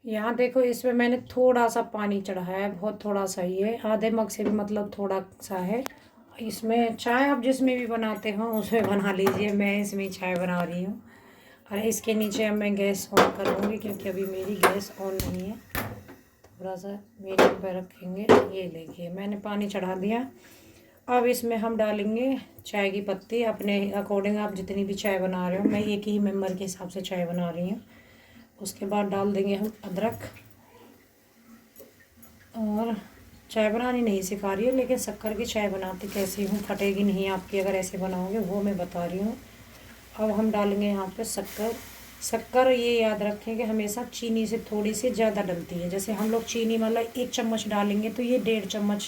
यहाँ देखो, इसमें मैंने थोड़ा सा पानी चढ़ाया है, बहुत थोड़ा सा ही है, आधे मग से भी मतलब थोड़ा सा है। इसमें चाय आप जिसमें भी बनाते हो उसमें बना लीजिए, मैं इसमें चाय बना रही हूँ। और इसके नीचे अब मैं गैस ऑन करूँगी क्योंकि अभी मेरी गैस ऑन नहीं है। थोड़ा सा मीडियम पर रखेंगे। ये देखिए मैंने पानी चढ़ा दिया। अब इसमें हम डालेंगे चाय की पत्ती, अपने अकॉर्डिंग आप जितनी भी चाय बना रहे हो, मैं एक ही मेंबर के हिसाब से चाय बना रही हूँ। उसके बाद डाल देंगे हम अदरक। और चाय बनानी नहीं सिखा रही है, लेकिन शक्कर की चाय बनाती कैसी हूँ, फटेगी नहीं आपकी अगर ऐसे बनाओगे, वो मैं बता रही हूँ। अब हम डालेंगे यहाँ पे शक्कर। शक्कर ये याद रखें कि हमेशा चीनी से थोड़ी सी ज़्यादा डलती है। जैसे हम लोग चीनी मतलब 1 चम्मच डालेंगे तो ये 1.5 चम्मच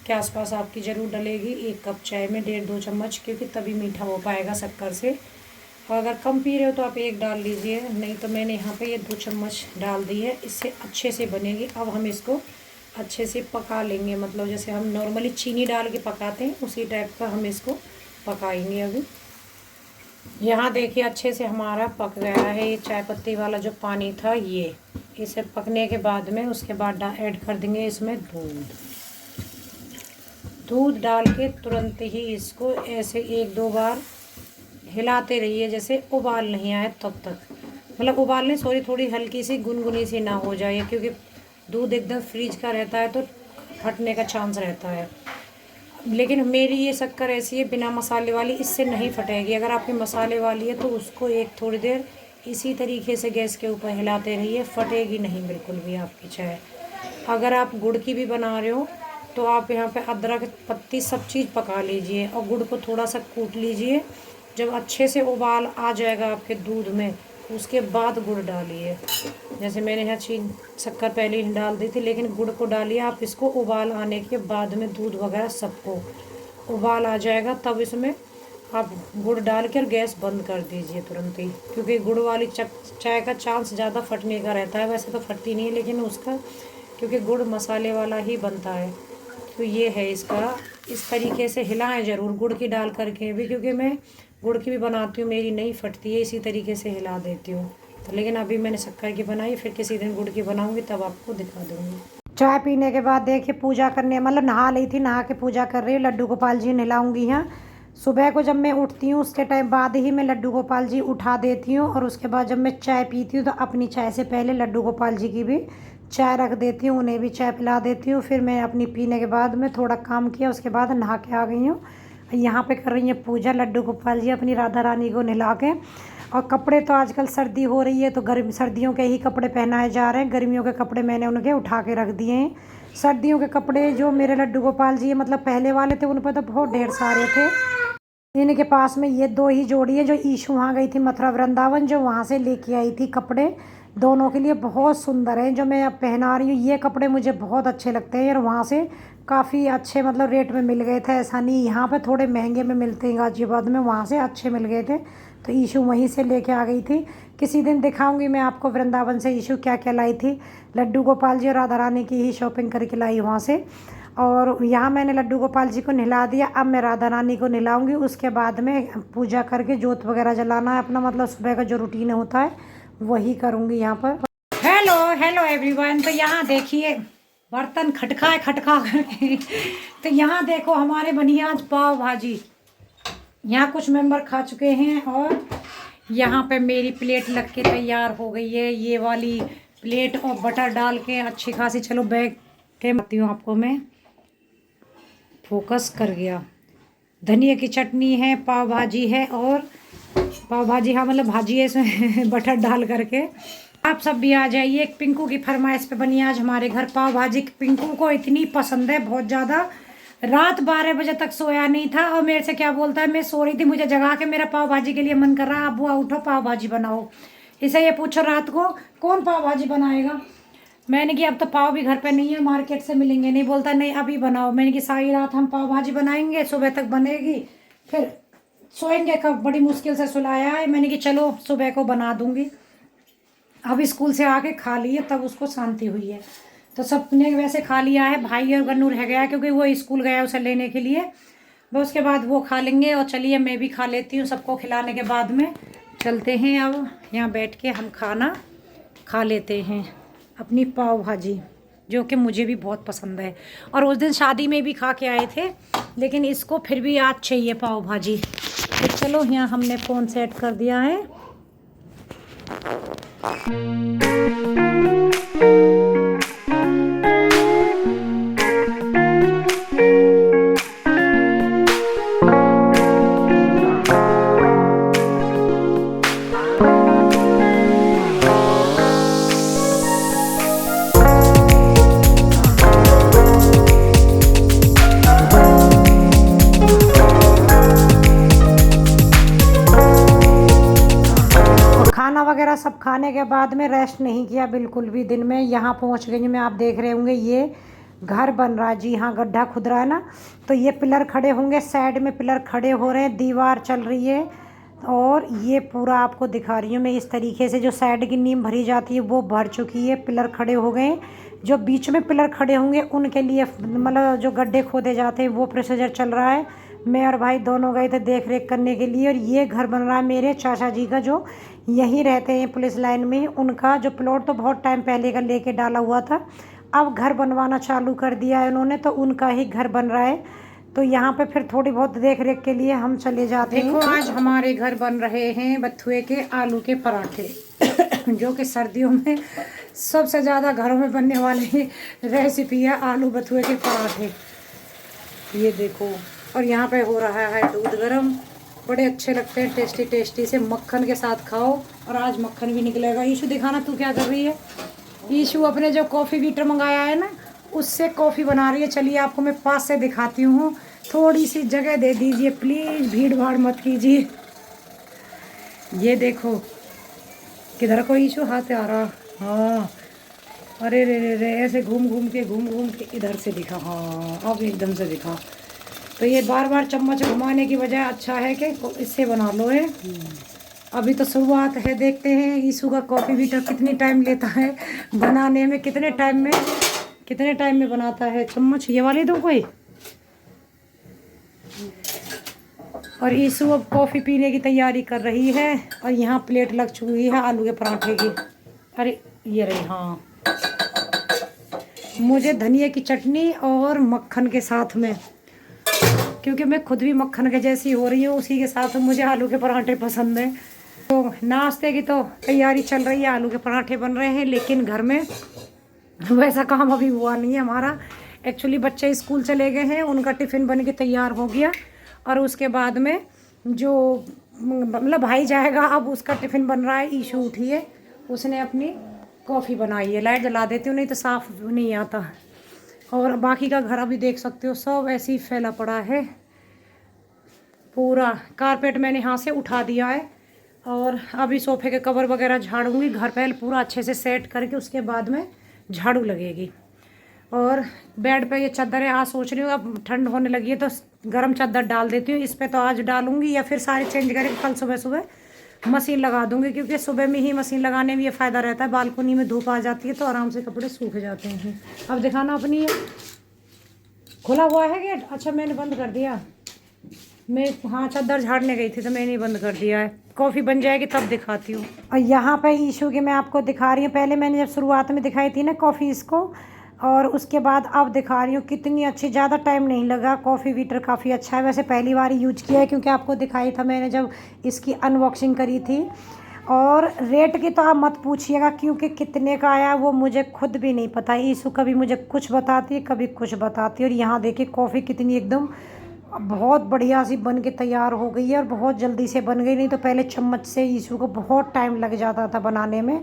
के आसपास आपकी ज़रूर डलेगी। 1 कप चाय में 1.5-2 चम्मच, क्योंकि तभी मीठा हो पाएगा शक्कर से। और अगर कम पी रहे हो तो आप 1 डाल लीजिए, नहीं तो मैंने यहाँ पे ये 2 चम्मच डाल दी है, इससे अच्छे से बनेगी। अब हम इसको अच्छे से पका लेंगे, मतलब जैसे हम नॉर्मली चीनी डाल के पकाते हैं उसी टाइप का हम इसको पकाएंगे। अभी यहाँ देखिए अच्छे से हमारा पक गया है। ये चाय पत्ती वाला जो पानी था, ये इसे पकने के बाद में उसके बाद ऐड कर देंगे इसमें दूध। दूध डाल के तुरंत ही इसको ऐसे 1-2 बार हिलाते रहिए, जैसे उबाल नहीं आए तब तक। मतलब उबालने सॉरी, थोड़ी हल्की सी गुनगुनी सी ना हो जाए, क्योंकि दूध एकदम फ्रीज का रहता है तो फटने का चांस रहता है। लेकिन मेरी ये शक्कर ऐसी है बिना मसाले वाली, इससे नहीं फटेगी। अगर आपकी मसाले वाली है तो उसको एक थोड़ी देर इसी तरीके से गैस के ऊपर हिलाते रहिए, फटेगी नहीं बिल्कुल भी आपकी चाय। अगर आप गुड़ की भी बना रहे हो तो आप यहाँ पे अदरक पत्ती सब चीज़ पका लीजिए और गुड़ को थोड़ा सा कूट लीजिए। जब अच्छे से उबाल आ जाएगा आपके दूध में, उसके बाद गुड़ डालिए। जैसे मैंने यहाँ चीनी शक्कर पहले ही डाल दी थी, लेकिन गुड़ को डालिए आप। इसको उबाल आने के बाद में दूध वगैरह सबको उबाल आ जाएगा, तब इसमें आप गुड़ डाल कर गैस बंद कर दीजिए तुरंत ही, क्योंकि गुड़ वाली चाय का चांस ज़्यादा फटने का रहता है। वैसे तो फटती नहीं है, लेकिन उसका क्योंकि गुड़ मसाले वाला ही बनता है, तो ये है इसका। इस तरीके से हिलाएं ज़रूर गुड़ की डाल करके भी, क्योंकि मैं गुड़ की भी बनाती हूँ, मेरी नहीं फटती है, इसी तरीके से हिला देती हूँ। तो लेकिन अभी मैंने शक्कर की बनाई, फिर किसी दिन गुड़ की बनाऊँगी तब आपको दिखा दूँगी। चाय पीने के बाद देखिए पूजा करने, मतलब नहा ली थी, नहा के पूजा कर रही हूँ। लड्डू गोपाल जी नहलाऊंगी यहाँ। सुबह को जब मैं उठती हूँ उसके टाइम बाद ही मैं लड्डू गोपाल जी उठा देती हूँ, और उसके बाद जब मैं चाय पीती हूँ तो अपनी चाय से पहले लड्डू गोपाल जी की भी चाय रख देती हूँ, उन्हें भी चाय पिला देती हूँ। फिर मैं अपनी पीने के बाद में थोड़ा काम किया, उसके बाद नहा के आ गई हूँ। यहाँ पे कर रही हैं पूजा लड्डू गोपाल जी अपनी राधा रानी को नहला के। और कपड़े तो आजकल सर्दी हो रही है तो गर्म सर्दियों के ही कपड़े पहनाए जा रहे हैं, गर्मियों के कपड़े मैंने उनके उठा के रख दिए हैं। सर्दियों के कपड़े जो मेरे लड्डू गोपाल जी मतलब पहले वाले थे, उन पर तो बहुत ढेर सारे थे। इनके पास में ये 2 ही जोड़ी है, जो ईशु वहाँ गई थी मथुरा वृंदावन, जो वहाँ से लेके आई थी कपड़े, दोनों के लिए बहुत सुंदर हैं। जो मैं अब पहना रही हूँ ये कपड़े मुझे बहुत अच्छे लगते हैं, और वहाँ से काफ़ी अच्छे मतलब रेट में मिल गए थे। ऐसा नहीं यहाँ पे थोड़े महंगे में मिलते हैं गाजियाबाद में, वहाँ से अच्छे मिल गए थे, तो ईशु वहीं से लेके आ गई थी। किसी दिन दिखाऊंगी मैं आपको वृंदावन से ईशु क्या क्या लाई थी। लड्डू गोपाल जी और राधा रानी की ही शॉपिंग करके लाई वहाँ से। और यहाँ मैंने लड्डू गोपाल जी को नहला दिया, अब मैं राधा रानी को नहलाऊंगी। उसके बाद में पूजा करके जोत वगैरह जलाना है अपना, मतलब सुबह का जो रूटीन होता है वही करूँगी यहाँ पर। Hello hello everyone. तो यहाँ देखिए बर्तन खटका करके तो यहाँ देखो हमारे बनी आज पाव भाजी। यहाँ कुछ मेंबर खा चुके हैं, और यहाँ पे मेरी प्लेट लग के तैयार हो गई है। ये वाली प्लेट और बटर डाल के अच्छी खासी। चलो बैग के बताती हूँ आपको मैं, फोकस कर गया। धनिया की चटनी है, पाव भाजी है, और पाव भाजी हाँ मतलब भाजी है इसमें बटर डाल करके। आप सब भी आ जाइए। एक पिंकू की फरमाइश पे बनी आज हमारे घर पाव भाजी। पिंकू को इतनी पसंद है बहुत ज़्यादा, रात 12 बजे तक सोया नहीं था, और मेरे से क्या बोलता है, मैं सो रही थी मुझे जगा के मेरा पाव भाजी के लिए मन कर रहा है, अब बुआ उठो पाव भाजी बनाओ। इसे ये पूछो रात को कौन पाव भाजी बनाएगा। मैंने कि अब तो पाव भी घर पे नहीं है, मार्केट से मिलेंगे। नहीं बोलता नहीं अभी बनाओ। मैंने कि सारी रात हम पाव भाजी बनाएंगे, सुबह तक बनेगी, फिर सोएंगे कब, बड़ी मुश्किल से सुलाया है। मैंने कि चलो सुबह को बना दूंगी। अब स्कूल से आके खा लिए तब उसको शांति हुई है। तो सबने वैसे खा लिया है, भाई और गन्नू रह गया क्योंकि वो स्कूल गया उसे लेने के लिए। बस उसके बाद वो खा लेंगे, और चलिए मैं भी खा लेती हूँ। सबको खिलाने के बाद में चलते हैं, अब यहाँ बैठ के हम खाना खा लेते हैं। अपनी पाव भाजी, जो कि मुझे भी बहुत पसंद है और उस दिन शादी में भी खा के आए थे, लेकिन इसको फिर भी आज चाहिए पाव भाजी। तो चलो यहाँ हमने फ़ोन सेट कर दिया है। खाना वगैरह सब खाने के बाद में रेस्ट नहीं किया बिल्कुल भी दिन में। यहाँ पहुँच गई हूँ मैं, आप देख रहे होंगे ये घर बन रहा है। जी हाँ, गड्ढा खुद रहा है ना, तो ये पिलर खड़े होंगे, साइड में पिलर खड़े हो रहे हैं, दीवार चल रही है और ये पूरा आपको दिखा रही हूँ मैं। इस तरीके से जो साइड की नींव भरी जाती है वो भर चुकी है, पिलर खड़े हो गए। जो बीच में पिलर खड़े होंगे उनके लिए मतलब जो गड्ढे खोदे जाते हैं वो प्रोसीजर चल रहा है। मैं और भाई दोनों गए थे देख रेख करने के लिए। और ये घर बन रहा है मेरे चाचा जी का, जो यहीं रहते हैं पुलिस लाइन में। उनका जो प्लॉट तो बहुत टाइम पहले का लेके डाला हुआ था, अब घर बनवाना चालू कर दिया है उन्होंने, तो उनका ही घर बन रहा है। तो यहाँ पे फिर थोड़ी बहुत देख रेख के लिए हम चले जाते हैं। देखो आज हमारे घर बन रहे हैं बथुए के आलू के पराठे जो कि सर्दियों में सबसे ज़्यादा घरों में बनने वाली रेसिपी है, आलू बथुए के पराठे। ये देखो, और यहाँ पे हो रहा है दूध गरम, बड़े अच्छे लगते हैं, टेस्टी टेस्टी से मक्खन के साथ खाओ। और आज मक्खन भी निकलेगा। ईशु दिखाना तू क्या कर रही है। ईशु अपने जो कॉफ़ी बीटर मंगाया है ना, उससे कॉफ़ी बना रही है। चलिए आपको मैं पास से दिखाती हूँ, थोड़ी सी जगह दे दीजिए प्लीज़, भीड़ भाड़ मत कीजिए। ये देखो किधर को ईशु हाथ आ रहा, हाँ अरे रे रे रे, ऐसे घूम घूम के इधर से दिखा, हाँ अब एकदम से दिखा। तो ये बार बार चम्मच घुमाने की बजाय अच्छा है कि इससे बना लो है। अभी तो शुरुआत है, देखते हैं ईशु का कॉफ़ी बीटर कितनी टाइम लेता है बनाने में, कितने टाइम में बनाता है। चम्मच ये वाली दो कोई। और ईशु अब कॉफ़ी पीने की तैयारी कर रही है। और यहाँ प्लेट लग चुकी है आलू के पराठे की। अरे ये रही, हाँ मुझे धनिया की चटनी और मक्खन के साथ में, क्योंकि मैं खुद भी मक्खन के जैसी हो रही हूँ, उसी के साथ मुझे आलू के पराठे पसंद हैं। तो नाश्ते की तो तैयारी चल रही है, आलू के पराठे बन रहे हैं, लेकिन घर में वैसा काम अभी हुआ नहीं है हमारा। एक्चुअली बच्चे स्कूल चले गए हैं, उनका टिफ़िन बन के तैयार हो गया और उसके बाद में जो मतलब भाई जाएगा, अब उसका टिफ़िन बन रहा है। ईशू उठी है, उसने अपनी कॉफ़ी बनाई है। लाइट जला देती हूँ नहीं तो साफ़ नहीं आता। और बाकी का घर अभी देख सकते हो सब ऐसे ही फैला पड़ा है। पूरा कारपेट मैंने यहाँ से उठा दिया है और अभी सोफे के कवर वगैरह झाड़ूंगी। घर पहले पूरा अच्छे से सेट करके उसके बाद में झाड़ू लगेगी। और बेड पे ये चादर है, आज सोच रही हूँ अब ठंड होने लगी है तो गर्म चादर डाल देती हूँ इस पर। तो आज डालूंगी या फिर सारे चेंज करके कल सुबह सुबह मशीन लगा दूंगी, क्योंकि सुबह में ही मशीन लगाने में ये फ़ायदा रहता है। बालकोनी में धूप आ जाती है तो आराम से कपड़े सूख जाते हैं। अब दिखाना अपनी है, खुला हुआ है गेट, अच्छा मैंने बंद कर दिया। मैं हाँ चादर झाड़ने गई थी तो मैंने ही बंद कर दिया है। कॉफ़ी बन जाएगी तब दिखाती हूँ। और यहाँ पे ईशू की मैं आपको दिखा रही हूँ। पहले मैंने जब शुरुआत में दिखाई थी ना कॉफ़ी इसको, और उसके बाद अब दिखा रही हूँ कितनी अच्छी। ज़्यादा टाइम नहीं लगा, कॉफ़ी बीटर काफ़ी अच्छा है। वैसे पहली बार यूज किया है, क्योंकि आपको दिखाई था मैंने जब इसकी अनबॉक्सिंग करी थी। और रेट की तो आप मत पूछिएगा, क्योंकि कितने का आया वो मुझे खुद भी नहीं पता। ईशू कभी मुझे कुछ बताती है कभी कुछ बताती है। और यहाँ देखिए कॉफ़ी कितनी एकदम बहुत बढ़िया सी बन के तैयार हो गई है और बहुत जल्दी से बन गई। नहीं तो पहले चम्मच से ईशू को बहुत टाइम लग जाता था बनाने में।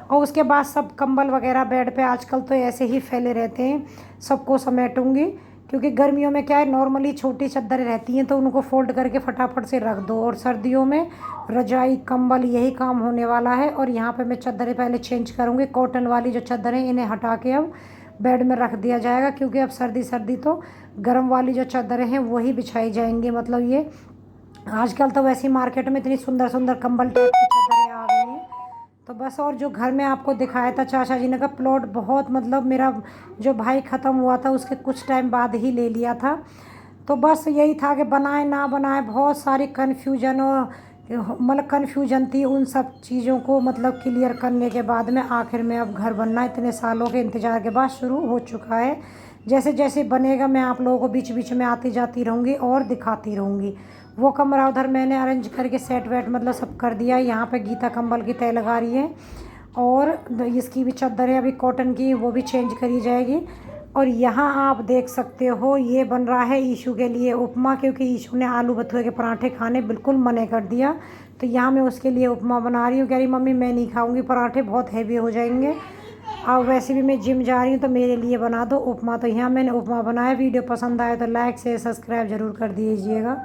और उसके बाद सब कंबल वगैरह बेड पे आजकल तो ऐसे ही फैले रहते हैं, सबको समेटूंगी। क्योंकि गर्मियों में क्या है, नॉर्मली छोटी चादरें रहती हैं तो उनको फोल्ड करके फटाफट से रख दो। और सर्दियों में रजाई कंबल यही काम होने वाला है। और यहाँ पे मैं चादरें पहले चेंज करूँगी। कॉटन वाली जो चादरें इन्हें हटा के अब बेड में रख दिया जाएगा, क्योंकि अब सर्दी तो गर्म वाली जो चादरें हैं वही बिछाई जाएंगी। मतलब ये आजकल तो वैसे ही मार्केट में इतनी सुंदर सुंदर कंबल टाइप की चादरें आ गई हैं। तो बस, और जो घर में आपको दिखाया था चाचा जी ने का प्लॉट, बहुत मतलब मेरा जो भाई ख़त्म हुआ था उसके कुछ टाइम बाद ही ले लिया था। तो बस यही था कि बनाए ना बनाए, बहुत सारी कन्फ्यूजन और मतलब कन्फ्यूजन थी उन सब चीज़ों को मतलब क्लियर करने के बाद में आखिर में अब घर बनना इतने सालों के इंतज़ार के बाद शुरू हो चुका है। जैसे जैसे बनेगा मैं आप लोगों को बीच बीच में आती जाती रहूँगी और दिखाती रहूँगी। वो कमरा उधर मैंने अरेंज करके सेट वेट मतलब सब कर दिया है। यहाँ पे गीता कंबल की तय लगा रही है और इसकी भी चादर है अभी कॉटन की, वो भी चेंज करी जाएगी। और यहाँ आप देख सकते हो ये बन रहा है ईशु के लिए उपमा, क्योंकि ईशु ने आलू बथुए के पराठे खाने बिल्कुल मना कर दिया। तो यहाँ मैं उसके लिए उपमा बना रही हूँ। कह रही मम्मी मैं नहीं खाऊंगी पराठे, बहुत हैवी हो जाएंगे। और वैसे भी मैं जिम जा रही हूँ तो मेरे लिए बना दो उपमा। तो यहाँ मैंने उपमा बनाया। वीडियो पसंद आए तो लाइक शेयर सब्सक्राइब ज़रूर कर दीजिएगा।